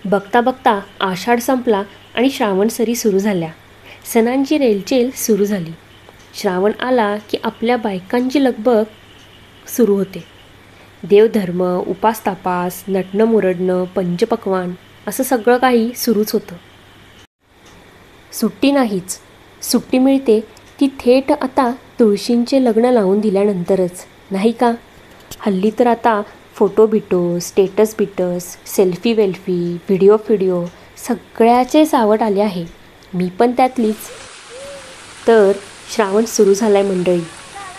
बघता बघता आषाढ संपला आणि श्रावण सरी सुरू झाल्या. सणांची रेलचेल सुरू झाली. श्रावण आला की आपल्या बायकांची लगबग सुरू होते. देवधर्म, उपास-तापास, नटणं-मुरडणं, पंचपक्वान्न असं सगळं काही सुरूच होतं. सुट्टी नाहीच. सुट्टी मिळते ती थेट आता तुळशींचे लग्न लावून दिल्यानंतरच, नाही का? हल्ली तर आता फोटो बिटो, स्टेटस बिटस, सेल्फी वेल्फी, व्हिडिओ सगळ्याचे सावट आले आहे. मी पण त्यातलीच. तर श्रावण सुरू झालाय मंडळी.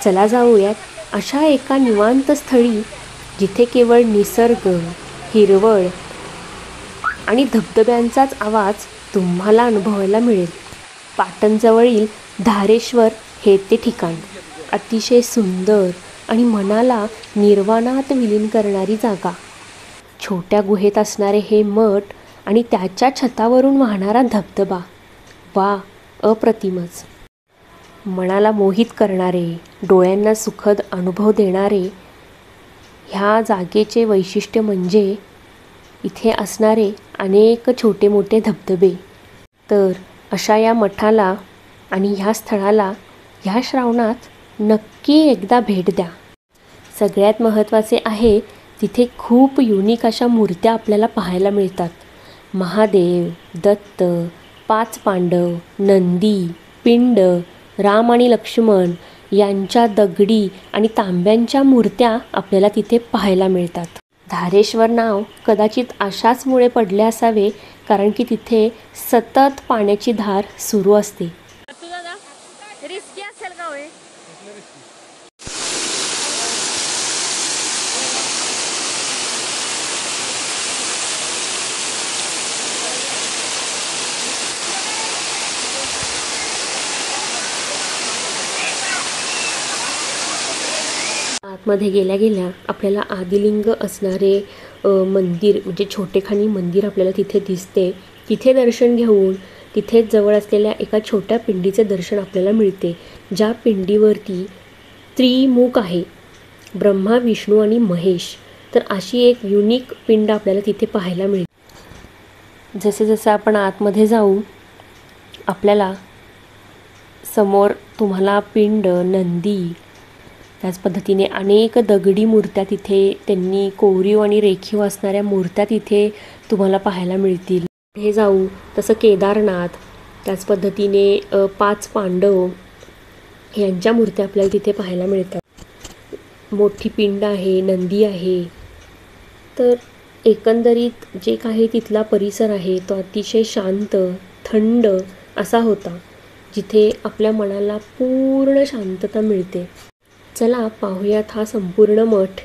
चला जाऊयात अशा एका निवांत स्थळी जिथे केवळ निसर्ग, हिरवळ आणि धबधब्यांचाच आवाज तुम्हाला अनुभवायला मिळेल. पाटणजवळील धारेश्वर हे ते ठिकाण. अतिशय सुंदर आणि मनाला निर्वाणात विलीन करणारी जागा. छोट्या गुहेत असणारे हे मठ आणि त्याच्या छतावरून वाहणारा धबधबा, वा, अप्रतिमच. मनाला मोहित करणारे, डोळ्यांना सुखद अनुभव देणारे ह्या जागेचे वैशिष्ट्य म्हणजे इथे असणारे अनेक छोटे मोठे धबधबे. तर अशा या मठाला आणि ह्या स्थळाला ह्या श्रावणात नक्की एकदा भेट द्या. सगळ्यात महत्त्वाचे आहे तिथे खूप युनिक अशा मूर्त्या आपल्याला पाहायला मिळतात. महादेव, दत्त, 5 पांडव, नंदी, पिंड, राम आणि लक्ष्मण यांच्या दगडी आणि तांब्यांच्या मूर्त्या आपल्याला तिथे पाहायला मिळतात. धारेश्वर नाव कदाचित अशाचमुळे पडले असावे कारण की तिथे सतत पाण्याची धार सुरू असते. आतमध्ये गेल्या गेल्या आपल्याला आदिलिंग असणारे मंदिर म्हणजे छोटेखानी मंदिर आपल्याला तिथे दिसते. तिथे दर्शन घेऊन तिथेच जवळ असलेल्या एका छोट्या पिंडीचे दर्शन आपल्याला मिळते. ज्या पिंडीवरती त्रिमुख आहे, ब्रह्मा, विष्णू आणि महेश. तर अशी एक युनिक पिंड आपल्याला तिथे पाहायला मिळते. जसे जसे आपण आतमध्ये जाऊ आपल्याला समोर तुम्हाला पिंड, नंदी, त्याच पद्धतीने अनेक दगडी मूर्त्या तिथे त्यांनी कोरीव आणि रेखीव असणाऱ्या मूर्त्या तिथे तुम्हाला पाहायला मिळतील. हे जाऊ तसं केदारनाथ, त्याच पद्धतीने 5 पांडव यांच्या मूर्त्या आपल्याला तिथे पाहायला मिळतात. मोठी पिंड आहे, नंदी आहे. तर एकंदरीत जे काही तिथला परिसर आहे तो अतिशय शांत, थंड असा होता, जिथे आपल्या मनाला पूर्ण शांतता मिळते. चला पाहूयात हा संपूर्ण मठ